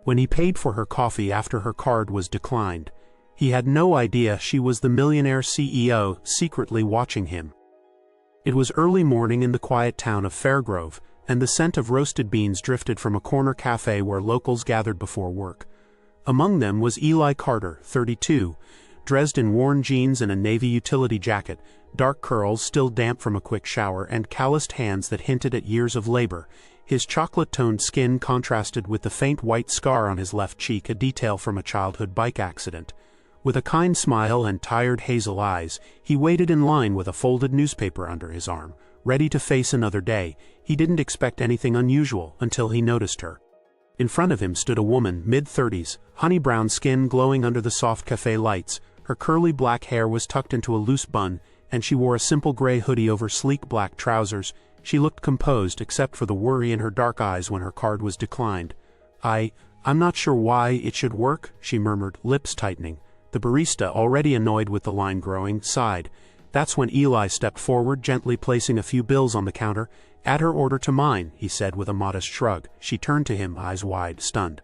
when he paid for her coffee after her card was declined. He had no idea she was the Millionaire CEO secretly watching him. It was early morning in the quiet town of Fairgrove, and the scent of roasted beans drifted from a corner cafe where locals gathered before work. Among them was Eli Carter, 32, dressed in worn jeans and a navy utility jacket, dark curls still damp from a quick shower and calloused hands that hinted at years of labor. His chocolate-toned skin contrasted with the faint white scar on his left cheek, a detail from a childhood bike accident. With a kind smile and tired hazel eyes, he waited in line with a folded newspaper under his arm, ready to face another day. He didn't expect anything unusual until he noticed her. In front of him stood a woman, mid-30s, honey-brown skin glowing under the soft cafe lights. Her curly black hair was tucked into a loose bun, and she wore a simple gray hoodie over sleek black trousers. She looked composed except for the worry in her dark eyes when her card was declined. I'm not sure why it should work," she murmured, lips tightening. The barista, already annoyed with the line growing, sighed. That's when Eli stepped forward, gently placing a few bills on the counter. "Add her order to mine," he said with a modest shrug. She turned to him, eyes wide, stunned.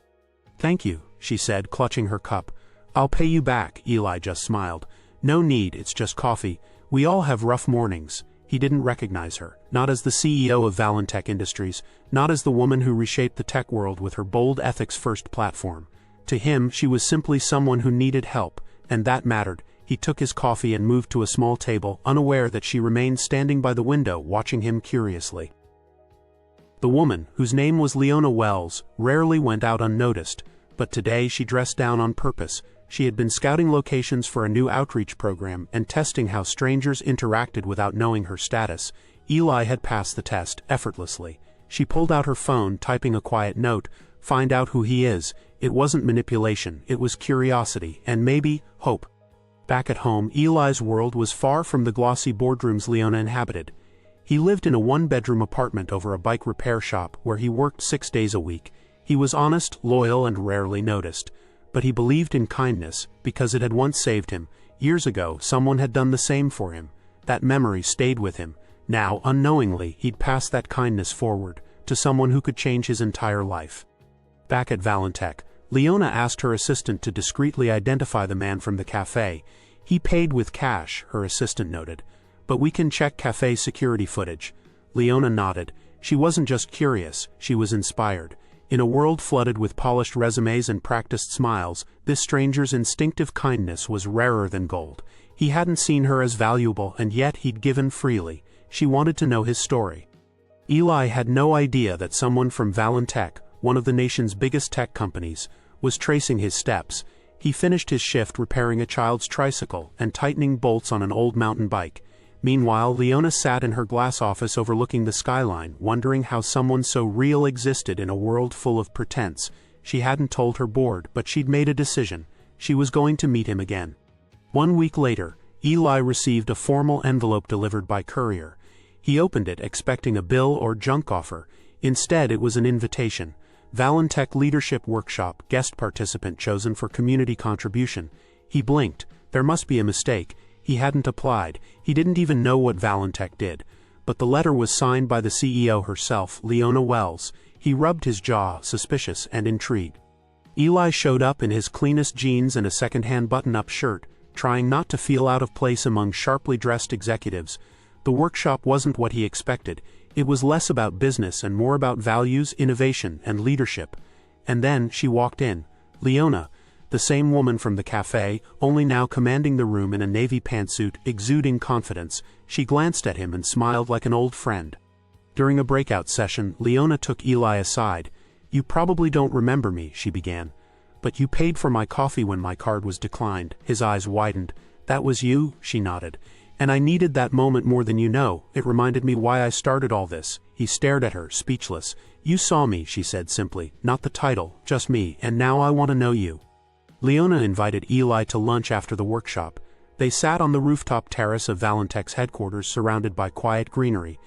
"Thank you," she said, clutching her cup. "I'll pay you back," Eli just smiled. "No need, it's just coffee. We all have rough mornings." He didn't recognize her, not as the CEO of Valentech Industries, not as the woman who reshaped the tech world with her bold ethics-first platform. To him, she was simply someone who needed help, and that mattered. He took his coffee and moved to a small table, unaware that she remained standing by the window, watching him curiously. The woman, whose name was Leona Wells, rarely went out unnoticed, but today she dressed down on purpose. She had been scouting locations for a new outreach program and testing how strangers interacted without knowing her status. Eli had passed the test effortlessly. She pulled out her phone, typing a quiet note. "Find out who he is." It wasn't manipulation, it was curiosity, and maybe hope. Back at home, Eli's world was far from the glossy boardrooms Leona inhabited. He lived in a one-bedroom apartment over a bike repair shop where he worked 6 days a week. He was honest, loyal, and rarely noticed. But he believed in kindness because it had once saved him. Years ago, someone had done the same for him. That memory stayed with him. Now, unknowingly, he'd passed that kindness forward to someone who could change his entire life. Back at Valentech, Leona asked her assistant to discreetly identify the man from the cafe. "He paid with cash," her assistant noted. "But we can check cafe security footage." Leona nodded. She wasn't just curious, she was inspired. In a world flooded with polished resumes and practiced smiles, this stranger's instinctive kindness was rarer than gold. He hadn't seen her as valuable, and yet he'd given freely. She wanted to know his story. Eli had no idea that someone from Valentech, one of the nation's biggest tech companies, was tracing his steps. He finished his shift repairing a child's tricycle and tightening bolts on an old mountain bike. Meanwhile, Leona sat in her glass office overlooking the skyline, wondering how someone so real existed in a world full of pretense. She hadn't told her board, but she'd made a decision. She was going to meet him again. 1 week later, Eli received a formal envelope delivered by courier. He opened it expecting a bill or junk offer. Instead, it was an invitation. Valentech Leadership Workshop, guest participant chosen for community contribution. He blinked. There must be a mistake. He hadn't applied. He didn't even know what Valentech did. But the letter was signed by the CEO herself, Leona Wells. He rubbed his jaw, suspicious and intrigued. Eli showed up in his cleanest jeans and a second-hand button-up shirt, trying not to feel out of place among sharply dressed executives. The workshop wasn't what he expected. It was less about business and more about values, innovation, and leadership. And then she walked in. Leona, the same woman from the cafe, only now commanding the room in a navy pantsuit, exuding confidence. She glanced at him and smiled like an old friend. During a breakout session, Leona took Eli aside. "You probably don't remember me," she began. "But you paid for my coffee when my card was declined." His eyes widened. "That was you?" She nodded. "And I needed that moment more than you know. It reminded me why I started all this." He stared at her, speechless. "You saw me," she said simply. "Not the title, just me, and now I want to know you." Leona invited Eli to lunch after the workshop. They sat on the rooftop terrace of Valentech's headquarters, surrounded by quiet greenery.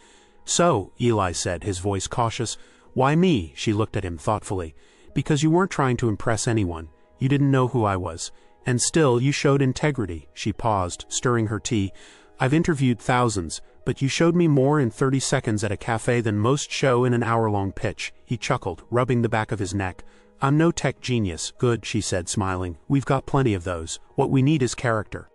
"So," Eli said, his voice cautious. "Why me?" She looked at him thoughtfully. "Because you weren't trying to impress anyone. You didn't know who I was. And still, you showed integrity." She paused, stirring her tea. "I've interviewed thousands, but you showed me more in 30 seconds at a cafe than most show in an hour-long pitch." He chuckled, rubbing the back of his neck. I'm no tech genius. Good, she said, smiling. We've got plenty of those. What we need is character.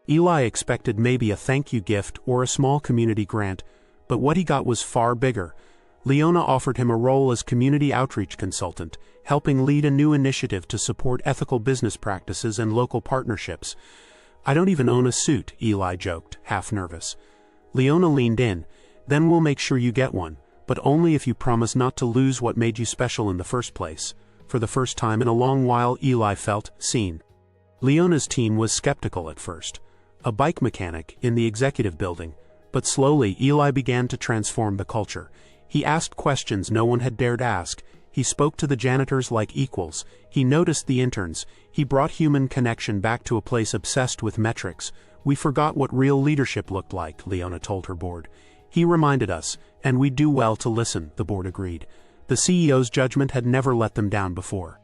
Eli expected maybe a thank you gift or a small community grant, but what he got was far bigger. Leona offered him a role as community outreach consultant, helping lead a new initiative to support ethical business practices and local partnerships. I don't even own a suit, Eli joked, half nervous. Leona leaned in. Then we'll make sure you get one, but only if you promise not to lose what made you special in the first place. For the first time in a long while, Eli felt seen. Leona's team was skeptical at first. A bike mechanic in the executive building, but slowly Eli began to transform the culture. He asked questions no one had dared ask. He spoke to the janitors like equals. He noticed the interns. He brought human connection back to a place obsessed with metrics. We forgot what real leadership looked like, Leona told her board. He reminded us, and we do well to listen, the board agreed. The CEO's judgment had never let them down before.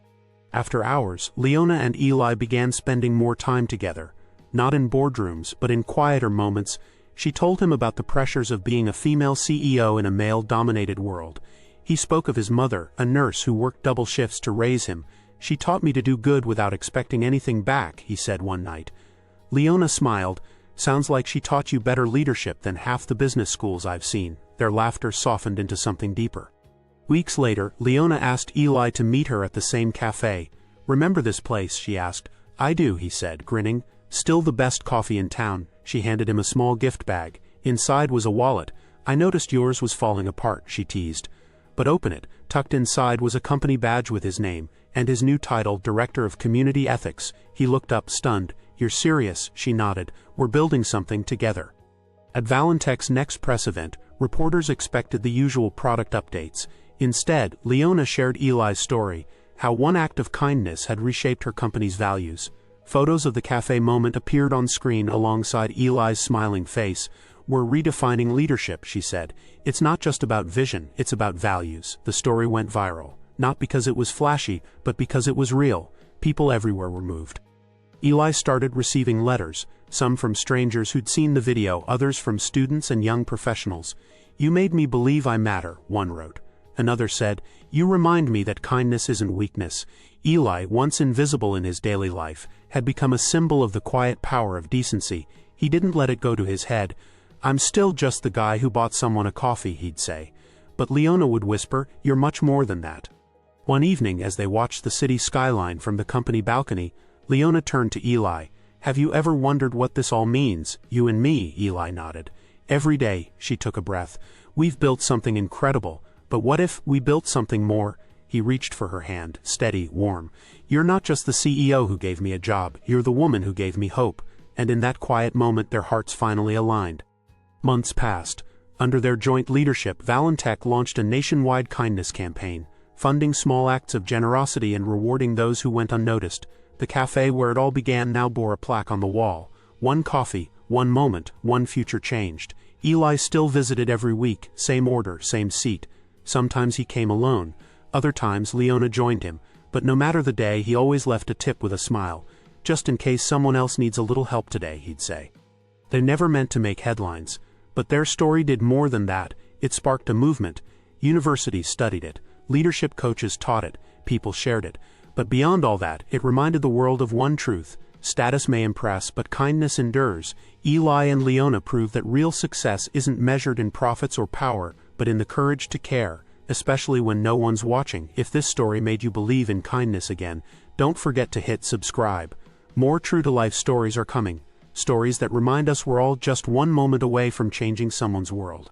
After hours, Leona and Eli began spending more time together. Not in boardrooms, but in quieter moments. She told him about the pressures of being a female CEO in a male-dominated world. He spoke of his mother, a nurse who worked double shifts to raise him. She taught me to do good without expecting anything back, he said one night. Leona smiled. Sounds like she taught you better leadership than half the business schools I've seen. Their laughter softened into something deeper. Weeks later, Leona asked Eli to meet her at the same cafe. Remember this place, she asked. I do, he said, grinning. Still the best coffee in town. She handed him a small gift bag. Inside was a wallet. I noticed yours was falling apart, she teased. But open it. Tucked inside was a company badge with his name, and his new title, Director of Community Ethics. He looked up, stunned. You're serious, she nodded. We're building something together. At Valentech's next press event, reporters expected the usual product updates. Instead, Leona shared Eli's story, how one act of kindness had reshaped her company's values. Photos of the cafe moment appeared on screen alongside Eli's smiling face. We're redefining leadership, she said. It's not just about vision, it's about values. The story went viral, not because it was flashy, but because it was real. People everywhere were moved. Eli started receiving letters, some from strangers who'd seen the video, others from students and young professionals. You made me believe I matter, one wrote. Another said, you remind me that kindness isn't weakness. Eli, once invisible in his daily life, had become a symbol of the quiet power of decency. He didn't let it go to his head. I'm still just the guy who bought someone a coffee, he'd say. But Leona would whisper, you're much more than that. One evening, as they watched the city skyline from the company balcony, Leona turned to Eli. Have you ever wondered what this all means? You and me, Eli nodded. Every day, she took a breath. We've built something incredible. But what if we built something more? He reached for her hand, steady, warm. You're not just the CEO who gave me a job, you're the woman who gave me hope. And in that quiet moment their hearts finally aligned. Months passed. Under their joint leadership, Valentech launched a nationwide kindness campaign, funding small acts of generosity and rewarding those who went unnoticed. The cafe where it all began now bore a plaque on the wall. One coffee, one moment, one future changed. Eli still visited every week, same order, same seat. Sometimes he came alone. Other times Leona joined him, but no matter the day he always left a tip with a smile. Just in case someone else needs a little help today, he'd say. They never meant to make headlines, but their story did more than that. It sparked a movement. Universities studied it, leadership coaches taught it, people shared it. But beyond all that, it reminded the world of one truth. Status may impress, but kindness endures. Eli and Leona proved that real success isn't measured in profits or power, but in the courage to care, especially when no one's watching. If this story made you believe in kindness again, don't forget to hit subscribe. More true-to-life stories are coming, stories that remind us we're all just one moment away from changing someone's world.